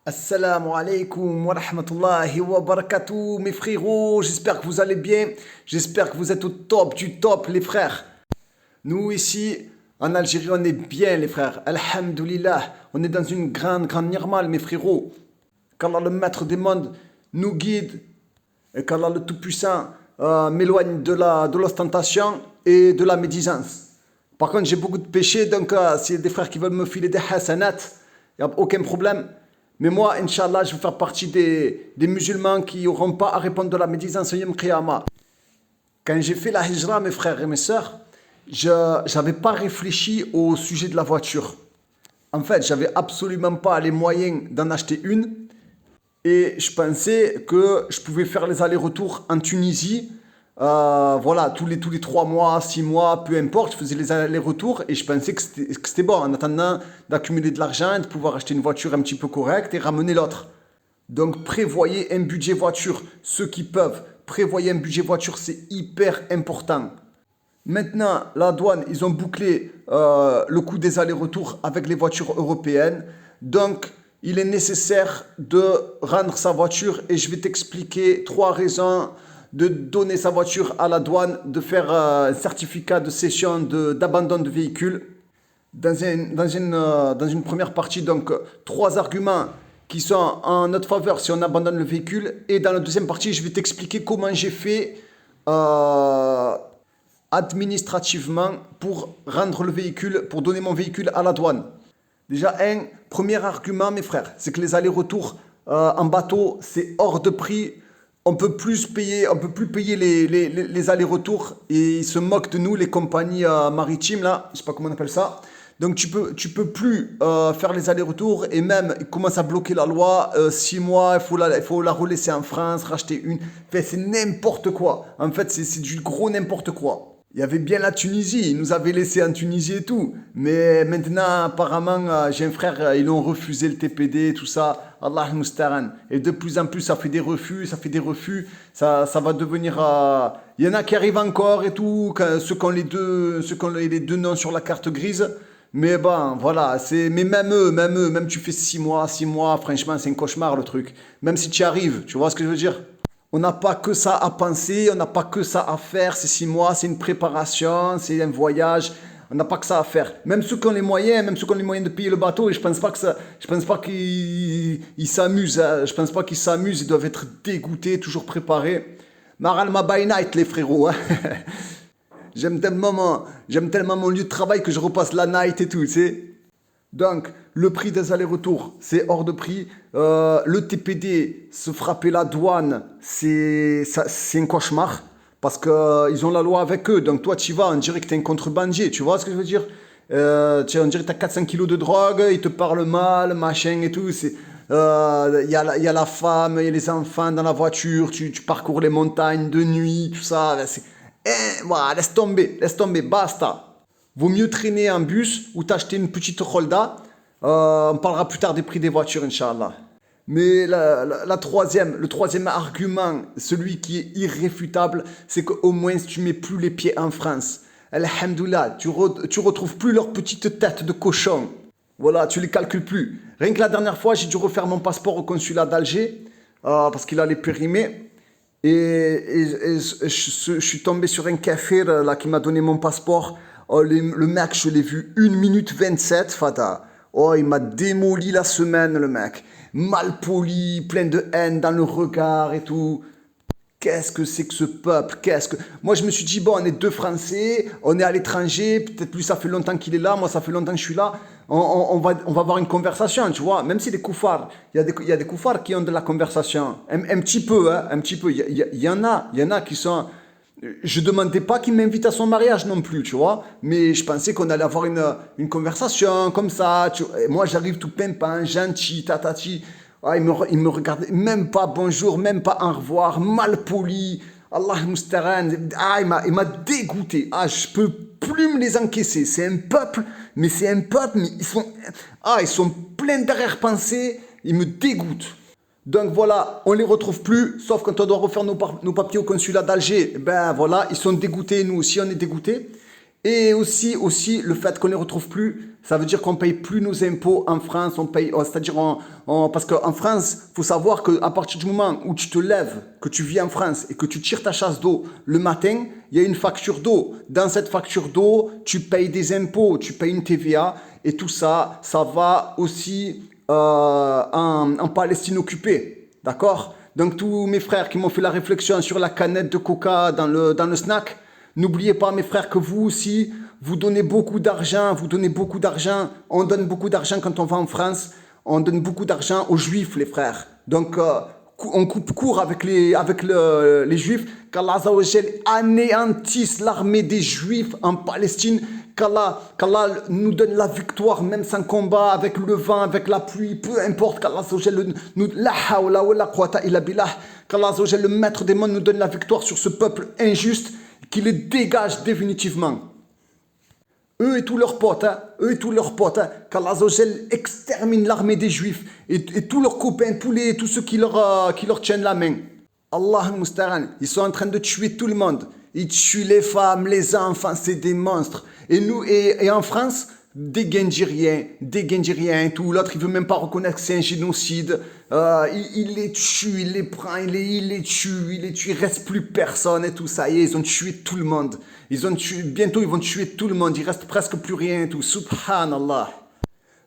Assalamu alaikum wa rahmatullahi wa barakatuh, mes frérots, j'espère que vous allez bien, j'espère que vous êtes au top du top, les frères. Nous ici, en Algérie, on est bien, les frères, alhamdoulilah, on est dans une grande normale, mes frérots. Qu'Allah le maître des mondes nous guide et qu'Allah le tout-puissant m'éloigne de l'ostentation et de la médisance. Par contre, j'ai beaucoup de péchés, donc s'il y a des frères qui veulent me filer des hasanat, il n'y a aucun problème. Mais moi, Inch'Allah, je vais faire partie des musulmans qui n'auront pas à répondre de la médisance au Yom Qiyamah. Quand j'ai fait la hijra, mes frères et mes sœurs, je n'avais pas réfléchi au sujet de la voiture. En fait, j'avais absolument pas les moyens d'en acheter une. Et je pensais que je pouvais faire les allers-retours en Tunisie. Voilà, tous les 3 mois, 6 mois, peu importe, je faisais les allers-retours et je pensais que c'était bon en attendant d'accumuler de l'argent et de pouvoir acheter une voiture un petit peu correcte et ramener l'autre. Donc prévoyez un budget voiture, ceux qui peuvent, prévoyez un budget voiture, c'est hyper important. Maintenant, la douane, ils ont bouclé le coût des allers-retours avec les voitures européennes. Donc, il est nécessaire de rendre sa voiture et je vais t'expliquer 3 raisons de donner sa voiture à la douane, de faire un certificat de cession d'abandon de véhicule. Dans une première partie, donc 3 arguments qui sont en notre faveur si on abandonne le véhicule. Et dans la deuxième partie, je vais t'expliquer comment j'ai fait administrativement pour rendre le véhicule, pour donner mon véhicule à la douane. Déjà, premier argument, mes frères, c'est que les allers-retours en bateau, c'est hors de prix. On peut plus payer les allers-retours et ils se moquent de nous, les compagnies maritimes, là, je sais pas comment on appelle ça. Donc tu peux plus faire les allers-retours et même ils commencent à bloquer la loi. 6 mois, il faut la relaisser en France, racheter une. Enfin, c'est n'importe quoi. En fait, c'est du gros n'importe quoi. Il y avait bien la Tunisie, ils nous avaient laissé en Tunisie et tout. Mais maintenant, apparemment, j'ai un frère, ils ont refusé le TPD, tout ça. Allah musta'an. Et de plus en plus, ça fait des refus. Ça va devenir... Il y en a qui arrivent encore et tout, ceux qui ont les deux noms sur la carte grise. Mais bon, voilà, mais même eux, même tu fais 6 mois, franchement, c'est un cauchemar le truc. Même si tu y arrives, tu vois ce que je veux dire? On n'a pas que ça à penser, on n'a pas que ça à faire, c'est 6 mois, c'est une préparation, c'est un voyage, on n'a pas que ça à faire. Même ceux qui ont les moyens, de payer le bateau, et je pense pas qu'ils s'amusent, hein. Je pense pas qu'ils s'amusent, ils doivent être dégoûtés, toujours préparés. Maral ma by night, les frérots, hein. J'aime tellement mon lieu de travail que je repasse la night et tout, tu sais. Donc, le prix des allers-retours, c'est hors de prix. Le TPD, se frapper la douane, c'est un cauchemar. Parce qu'ils ont la loi avec eux. Donc, toi, tu vas, on dirait que tu es un contrebandier. Tu vois ce que je veux dire? On dirait que tu as 400 kilos de drogue, ils te parlent mal, machin et tout. Il y a la femme, il y a les enfants dans la voiture, tu parcours les montagnes de nuit, tout ça. Voilà, laisse tomber, basta. Vaut mieux traîner en bus ou t'acheter une petite Holda. On parlera plus tard des prix des voitures, Inch'Allah. Mais le troisième argument, celui qui est irréfutable, c'est qu'au moins tu mets plus les pieds en France. Alhamdoulilah, tu retrouves plus leurs petites têtes de cochon. Voilà, tu les calcules plus. Rien que la dernière fois, j'ai dû refaire mon passeport au consulat d'Alger parce qu'il allait périmer. Et je suis tombé sur un café là, qui m'a donné mon passeport. Oh, le mec, je l'ai vu 1 minute 27, Fata. Oh, il m'a démoli la semaine, le mec. Mal poli, plein de haine dans le regard et tout. Qu'est-ce que c'est que ce peuple? Moi, je me suis dit, bon, on est deux Français, on est à l'étranger, peut-être lui, ça fait longtemps qu'il est là, moi, ça fait longtemps que je suis là. On va avoir une conversation, tu vois. Même si les koufars, il y a des koufars qui ont de la conversation. Un petit peu, hein, un petit peu. Il y en a qui sont... Je demandais pas qu'il m'invite à son mariage non plus, tu vois. Mais je pensais qu'on allait avoir une conversation comme ça. Et moi, j'arrive tout pimpant, gentil, tatati. Ah, il me regardait même pas bonjour, même pas au revoir, mal poli. Allah musta'an. Ah, il m'a dégoûté. Ah, je peux plus me les encaisser. C'est un peuple, mais ils sont pleins d'arrière-pensées. Ils me dégoûtent. Donc voilà, on les retrouve plus, sauf quand on doit refaire nos papiers au consulat d'Alger. Ben voilà, ils sont dégoûtés, nous aussi on est dégoûtés. Et aussi le fait qu'on ne les retrouve plus, ça veut dire qu'on paye plus nos impôts en France, on paye, c'est-à-dire parce qu'en France, faut savoir qu'à partir du moment où tu te lèves, que tu vis en France et que tu tires ta chasse d'eau le matin, il y a une facture d'eau. Dans cette facture d'eau, tu payes des impôts, tu payes une TVA et tout ça, ça va aussi en Palestine occupée, d'accord? Donc tous mes frères qui m'ont fait la réflexion sur la canette de coca dans le snack, n'oubliez pas, mes frères, que vous aussi, vous donnez beaucoup d'argent, vous donnez beaucoup d'argent. On donne beaucoup d'argent quand on va en France. On donne beaucoup d'argent aux Juifs, les frères. Donc, on coupe court avec les Juifs. Qu'Allah Azza wa Jal anéantisse l'armée des Juifs en Palestine. Qu'Allah nous donne la victoire, même sans combat, avec le vent, avec la pluie, peu importe. Qu'Allah Azza wa Jal nous, la hawla wa la quwwata illa billah. Qu'Allah Azza wa Jal, le maître des mondes, nous donne la victoire sur ce peuple injuste, qui les dégage définitivement. Eux et tous leurs potes, qu'Allah Azza wa Jal extermine l'armée des Juifs et tous leurs copains, tous ceux qui leur tiennent la main. Allah al-Musta'an, ils sont en train de tuer tout le monde. Ils tuent les femmes, les enfants, c'est des monstres. Et nous, et en France, des Guindiriens et tout. L'autre, il veut même pas reconnaître que c'est un génocide. Il les tue, il les prend, il les tue, il reste plus personne et tout ça. Et ils ont tué tout le monde. Bientôt, ils vont tuer tout le monde. Il reste presque plus rien et tout. Subhanallah.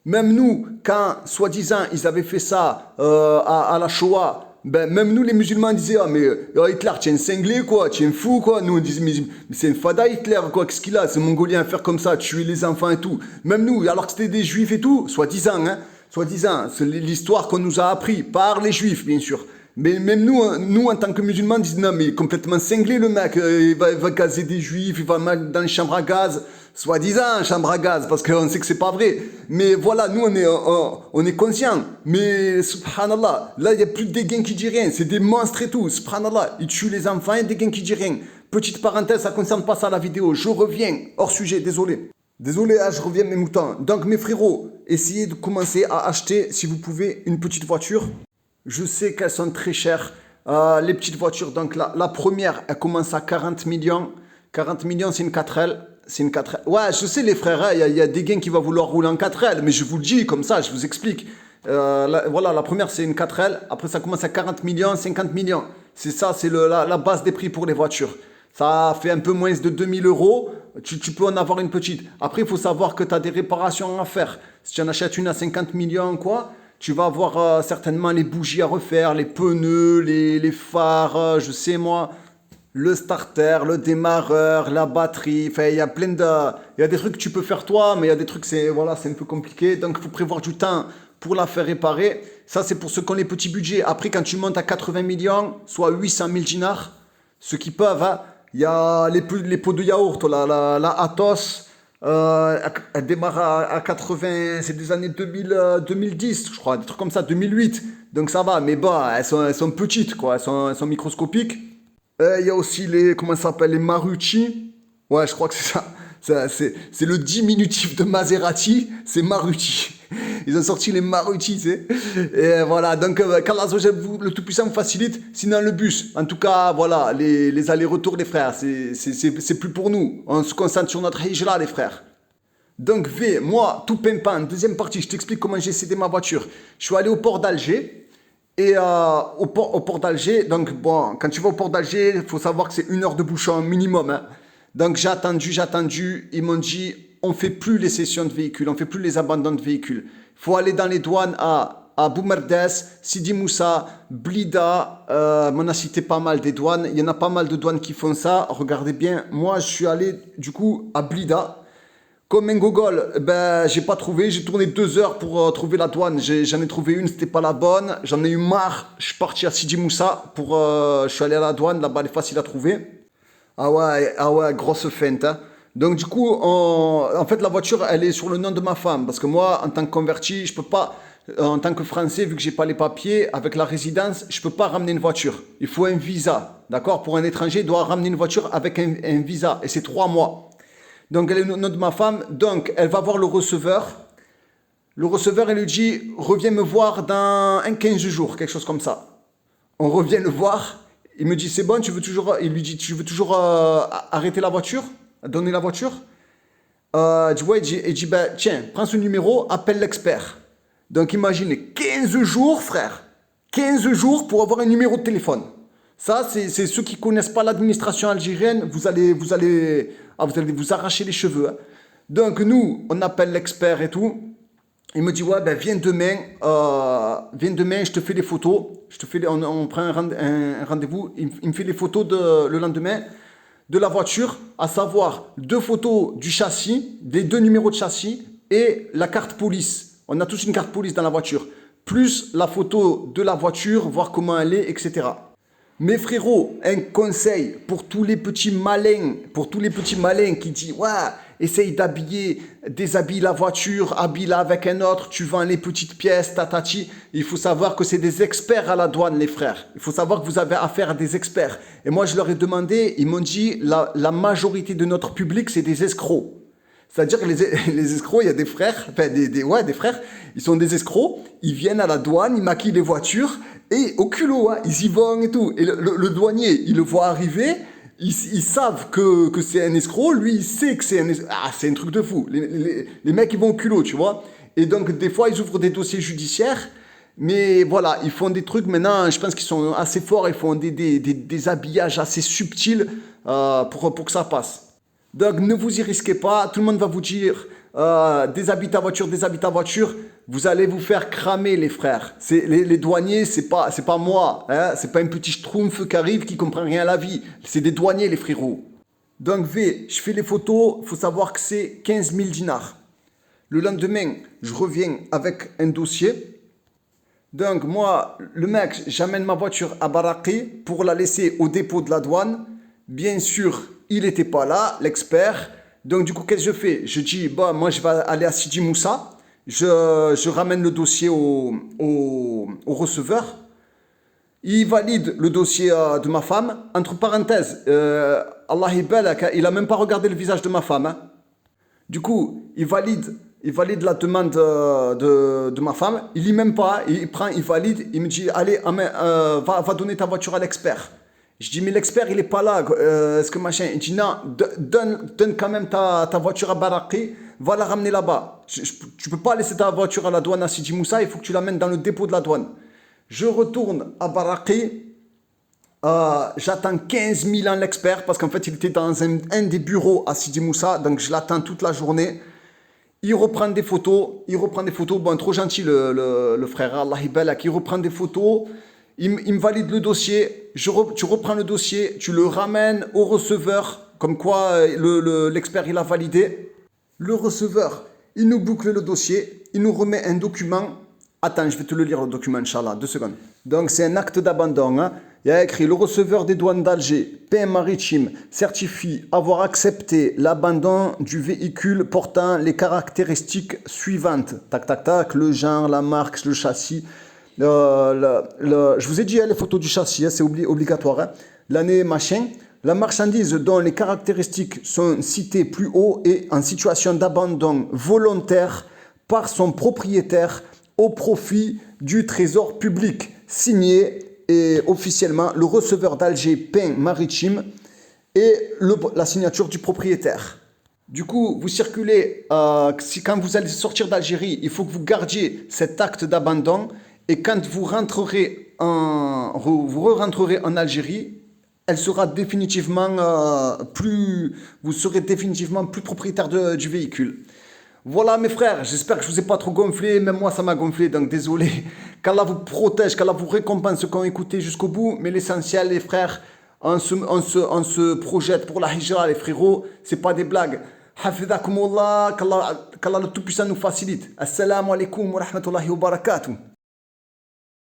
Même nous, quand, soi-disant, ils avaient fait ça à la Shoah, ben, même nous, les musulmans, disaient, ah, mais Hitler, tu es un cinglé, quoi, tu es un fou, quoi. Nous, on disait, mais c'est un fada, Hitler, quoi, qu'est-ce qu'il a? C'est mongolien à faire comme ça, tuer les enfants et tout. Même nous, alors que c'était des juifs et tout, soi-disant, c'est l'histoire qu'on nous a appris par les juifs, bien sûr. Mais même nous en tant que musulmans, on disait, non, mais complètement cinglé, le mec, il va gazer des juifs, il va mettre dans les chambres à gaz. Soi-disant, chambre à gaz, parce qu'on sait que c'est pas vrai. Mais voilà, nous, on est conscients. Mais, subhanallah, là, il n'y a plus des gains qui disent rien. C'est des monstres et tout. Subhanallah, ils tuent les enfants et des gains qui disent rien. Petite parenthèse, ça ne concerne pas ça, la vidéo. Je reviens, hors sujet, désolé. Désolé, je reviens mes moutons. Donc, mes frérots, essayez de commencer à acheter, si vous pouvez, une petite voiture. Je sais qu'elles sont très chères. Les petites voitures, donc la première, elle commence à 40 millions. 40 millions, c'est une 4L. C'est une 4L. Ouais, je sais les frères, il y a des gains qui vont vouloir rouler en 4L, mais je vous le dis comme ça, je vous explique. Voilà, la première c'est une 4L, après ça commence à 40 millions, 50 millions. C'est ça, c'est la base des prix pour les voitures. Ça fait un peu moins de 2000 euros, tu peux en avoir une petite. Après, il faut savoir que tu as des réparations à faire. Si tu en achètes une à 50 millions, quoi, tu vas avoir certainement les bougies à refaire, les pneus, les phares, je sais moi. Le starter, le démarreur, la batterie, enfin il y a il y a des trucs que tu peux faire toi, mais il y a des trucs c'est un peu compliqué, donc il faut prévoir du temps pour la faire réparer. Ça c'est pour ceux qui ont les petits budgets. Après quand tu montes à 80 millions, soit 800 000 dinars, ceux qui peuvent, il y a les pots de yaourt, la Athos, elle démarre à 80, c'est des années 2010 je crois, des trucs comme ça, 2008, donc ça va, mais bah elles sont petites quoi, elles sont microscopiques. Il y a aussi comment ça s'appelle, les Marucci. Ouais, je crois que c'est ça. C'est le diminutif de Maserati, c'est Marucci. Ils ont sorti les Marucci, tu sais. Et voilà, donc qu'Allah le Tout-Puissant vous facilite, sinon le bus. En tout cas, voilà, les allers-retours, les frères, c'est plus pour nous. On se concentre sur notre hijra, les frères. Donc, moi, tout pimpant, deuxième partie, je t'explique comment j'ai cédé ma voiture. Je suis allé au port d'Alger. Et au port d'Alger, donc bon, quand tu vas au port d'Alger, il faut savoir que c'est 1 heure de bouchon minimum. Donc j'ai attendu, ils m'ont dit, on ne fait plus les cessions de véhicules, on ne fait plus les abandons de véhicules. Il faut aller dans les douanes à Boumerdes, Sidi Moussa, Blida, on a cité pas mal des douanes, il y en a pas mal de douanes qui font ça, regardez bien, moi je suis allé du coup à Blida. Comme un gogol, ben, j'ai pas trouvé. J'ai tourné 2 heures pour trouver la douane. J'en ai trouvé une, c'était pas la bonne. J'en ai eu marre. Je suis parti à Sidi Moussa je suis allé à la douane. Là-bas, elle est facile à trouver. Ah ouais, grosse feinte. Donc du coup, en fait, la voiture, elle est sur le nom de ma femme. Parce que moi, en tant que converti, je peux pas, en tant que Français, vu que j'ai pas les papiers, avec la résidence, je peux pas ramener une voiture. Il faut un visa. D'accord? Pour un étranger, il doit ramener une voiture avec un visa. Et c'est 3 mois. Donc, elle est le nom de ma femme. Donc, elle va voir le receveur. Le receveur, il lui dit, reviens me voir dans 15 jours, quelque chose comme ça. On revient le voir. Il lui dit, arrêter la voiture, donner la voiture. Tu vois, il dit, ben, tiens, prends ce numéro, appelle l'expert. Donc imagine, 15 jours, frère. 15 jours pour avoir un numéro de téléphone. Ça, c'est ceux qui ne connaissent pas l'administration algérienne, vous allez vous arracher les cheveux, hein. Donc nous, on appelle l'expert et tout. Il me dit, ouais, ben viens demain, je te fais les photos. On prend un rendez-vous. Il me fait les photos le lendemain de la voiture, à savoir 2 photos du châssis, des 2 numéros de châssis et la carte police. On a tous une carte police dans la voiture, plus la photo de la voiture, voir comment elle est, etc. Mes frérots, un conseil pour tous les petits malins, qui disent, ouais, essaye déshabille la voiture, habille-la avec un autre, tu vends les petites pièces, tatati. Il faut savoir que c'est des experts à la douane, les frères. Il faut savoir que vous avez affaire à des experts. Et moi, je leur ai demandé, ils m'ont dit, la majorité de notre public, c'est des escrocs. C'est-à-dire que les escrocs, il y a des frères, des frères, ils sont des escrocs, ils viennent à la douane, ils maquillent les voitures, et au culot, hein, ils y vont et tout. Et le douanier, il le voit arriver, ils savent que c'est un escroc, lui, il sait que c'est un escroc. Ah, c'est un truc de fou. Les mecs, ils vont au culot, tu vois. Et donc, des fois, ils ouvrent des dossiers judiciaires, mais voilà, ils font des trucs, maintenant, je pense qu'ils sont assez forts, ils font des habillages assez subtils pour que ça passe. Donc ne vous y risquez pas, tout le monde va vous dire déshabille ta voiture, vous allez vous faire cramer les frères. Les douaniers, c'est pas moi, hein, c'est pas un petit schtroumpf qui arrive qui comprend rien à la vie, c'est des douaniers les frérots. Donc je fais les photos, faut savoir que c'est 15 000 dinars. Le lendemain, je reviens avec un dossier. Donc moi, le mec, j'amène ma voiture à Baraki pour la laisser au dépôt de la douane. Bien sûr, il n'était pas là, l'expert. Donc du coup, qu'est-ce que je fais? Je dis, bah, moi je vais aller à Sidi Moussa. Je ramène le dossier au receveur. Il valide le dossier de ma femme. Entre parenthèses, Allah il n'a même pas regardé le visage de ma femme, hein. Du coup, il valide la demande de ma femme. Il lit même pas, il valide, il me dit, allez, va donner ta voiture à l'expert. Je dis, mais l'expert, il n'est pas là, est-ce que machin? Il dit, non, donne quand même ta voiture à Baraki, va la ramener là-bas. Tu ne peux pas laisser ta voiture à la douane à Sidi Moussa, il faut que tu l'amènes dans le dépôt de la douane. Je retourne à Baraki. J'attends 15 000 ans l'expert parce qu'en fait il était dans un des bureaux à Sidi Moussa, donc je l'attends toute la journée. Il reprend des photos, bon, trop gentil le frère, Allah Ibalak, il reprend des photos, il me valide le dossier, tu reprends le dossier, tu le ramènes au receveur, comme quoi l'expert il a validé. Le receveur, il nous boucle le dossier, il nous remet un document. Attends, je vais te le lire le document, Inch'Allah, 2 secondes. Donc c'est un acte d'abandon, hein. Il y a écrit, le receveur des douanes d'Alger, PM Maritime, certifie avoir accepté l'abandon du véhicule portant les caractéristiques suivantes. Tac, tac, tac, le genre, la marque, le châssis. Je vous ai dit, hein, les photos du châssis, hein, c'est obligatoire, hein. L'année, machin. La marchandise dont les caractéristiques sont citées plus haut est en situation d'abandon volontaire par son propriétaire au profit du trésor public. Signé et officiellement le receveur d'Alger Pain Maritime et la signature du propriétaire. Du coup, vous circulez, quand vous allez sortir d'Algérie, il faut que vous gardiez cet acte d'abandon et quand vous rentrerez en Algérie, elle sera définitivement vous serez définitivement plus propriétaire du véhicule. Voilà mes frères, j'espère que je vous ai pas trop gonflé, même moi ça m'a gonflé, donc désolé. Qu'Allah vous protège, qu'Allah vous récompense ceux qui ont écouté jusqu'au bout, mais l'essentiel les frères, on se projette pour la hijra les frérots, c'est pas des blagues. Hafidhakumullah, qu'Allah le Tout-Puissant nous facilite. Assalamu alaikum wa rahmatullahi wa barakatuh.